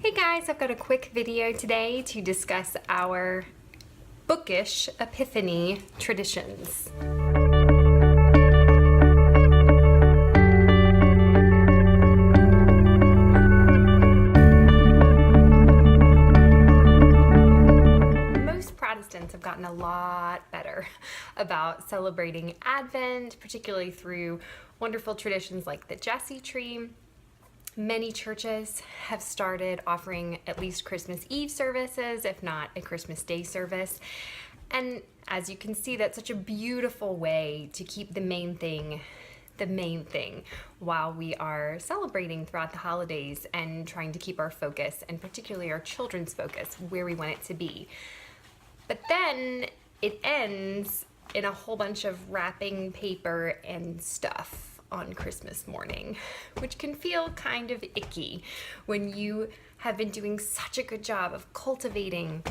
Hey guys, I've got a quick video today to discuss our bookish Epiphany traditions. Most Protestants have gotten a lot better about celebrating Advent, particularly through wonderful traditions like the Jesse tree. Many churches have started offering at least Christmas Eve services, if not a Christmas Day service. And as you can see, that's such a beautiful way to keep the main thing while we are celebrating throughout the holidays and trying to keep our focus, and particularly our children's focus, where we want it to be. But then it ends in a whole bunch of wrapping paper and stuff on Christmas morning, which can feel kind of icky when you have been doing such a good job of cultivating,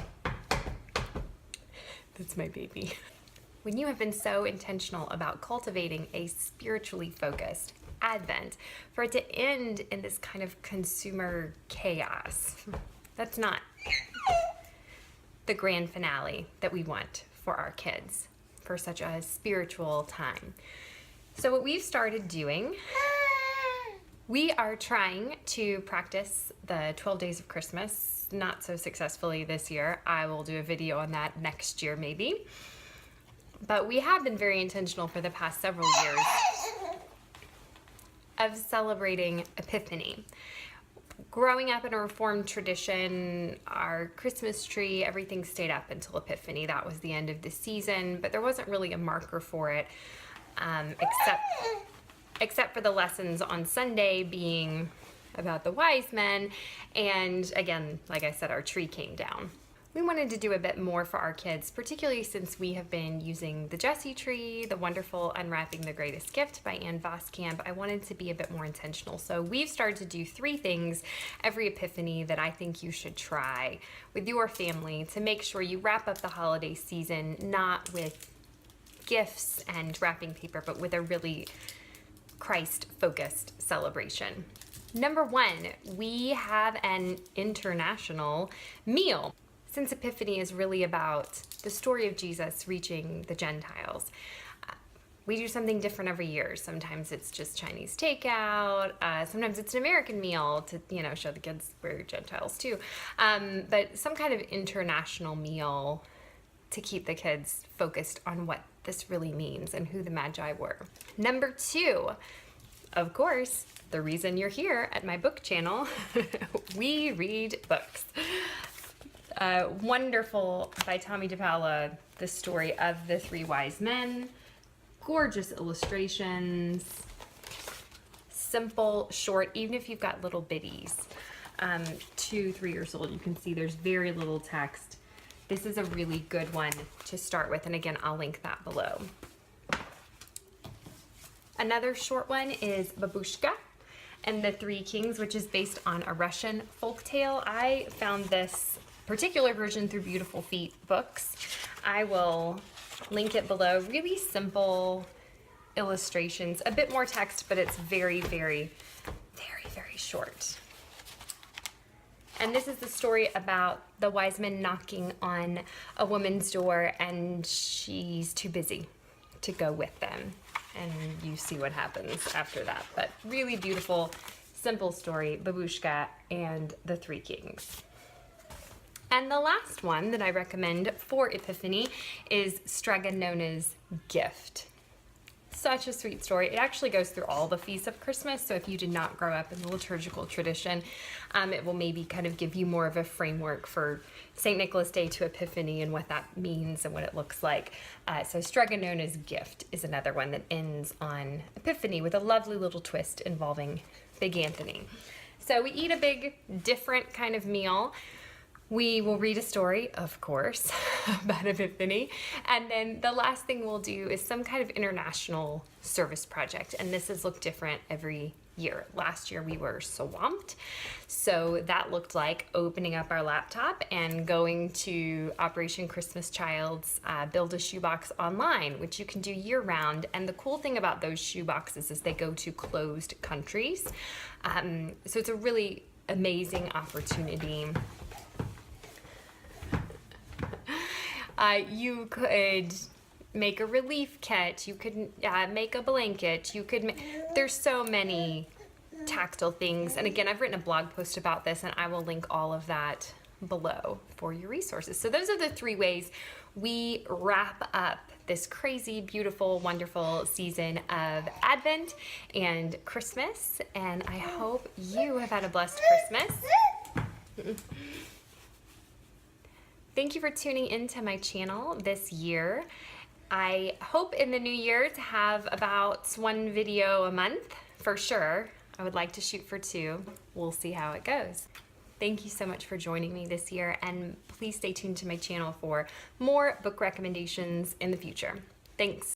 that's my baby, when you have been so intentional about cultivating a spiritually focused Advent, for it to end in this kind of consumer chaos. That's not the grand finale that we want for our kids for such a spiritual time. So what we've started doing, we are trying to practice the 12 days of Christmas, not so successfully this year. I will do a video on that next year maybe. But we have been very intentional for the past several years of celebrating Epiphany. Growing up in a Reformed tradition, our Christmas tree, everything stayed up until Epiphany. That was the end of the season, but there wasn't really a marker for it. Except for the lessons on Sunday being about the wise men, and again, like I said, our tree came down. We wanted to do a bit more for our kids, particularly since we have been using the Jesse tree, the wonderful Unwrapping the Greatest Gift by Ann Voskamp. I wanted to be a bit more intentional. So we've started to do 3 things every Epiphany that I think you should try with your family to make sure you wrap up the holiday season not with gifts and wrapping paper, but with a really Christ-focused celebration. Number 1, we have an international meal. Since Epiphany is really about the story of Jesus reaching the Gentiles, we do something different every year. Sometimes it's just Chinese takeout. Sometimes it's an American meal to, show the kids we're Gentiles too. But some kind of international meal to keep the kids focused on what this really means and who the Magi were. Number 2, of course, the reason you're here at my book channel, we read books. Wonderful by Tommy DePaola, the story of the 3 wise men. Gorgeous illustrations, simple, short, even if you've got little bitties, 2-3 years old, you can see there's very little text. This is a really good one to start with, and again, I'll link that below. Another short one is Babushka and the 3 Kings, which is based on a Russian folktale. I found this particular version through Beautiful Feet Books. I will link it below. Really simple illustrations, a bit more text, but it's very, very, very, very short. And this is the story about the wise men knocking on a woman's door, and she's too busy to go with them. And you see what happens after that. But really beautiful, simple story, Babushka and the 3 Kings. And the last one that I recommend for Epiphany is Straganona's Gift. Such a sweet story. It actually goes through all the feasts of Christmas, so if you did not grow up in the liturgical tradition, it will maybe kind of give you more of a framework for St. Nicholas Day to Epiphany and what that means and what it looks like. So Straganona's Gift is another one that ends on Epiphany with a lovely little twist involving Big Anthony. So we eat a big, different kind of meal. We will read a story, of course, about Epiphany, and then the last thing we'll do is some kind of international service project, and this has looked different every year. Last year we were swamped, so that looked like opening up our laptop and going to Operation Christmas Child's Build a Shoebox online, which you can do year-round. And the cool thing about those shoeboxes is they go to closed countries, so it's a really amazing opportunity. You could make a relief kit, you could make a blanket, you could there's so many tactile things. And again, I've written a blog post about this, and I will link all of that below for your resources. So those are the 3 ways we wrap up this crazy, beautiful, wonderful season of Advent and Christmas. And I hope you have had a blessed Christmas. Thank you for tuning into my channel this year. I hope in the new year to have about 1 video a month for sure. I would like to shoot for 2. We'll see how it goes. Thank you so much for joining me this year, and please stay tuned to my channel for more book recommendations in the future. Thanks.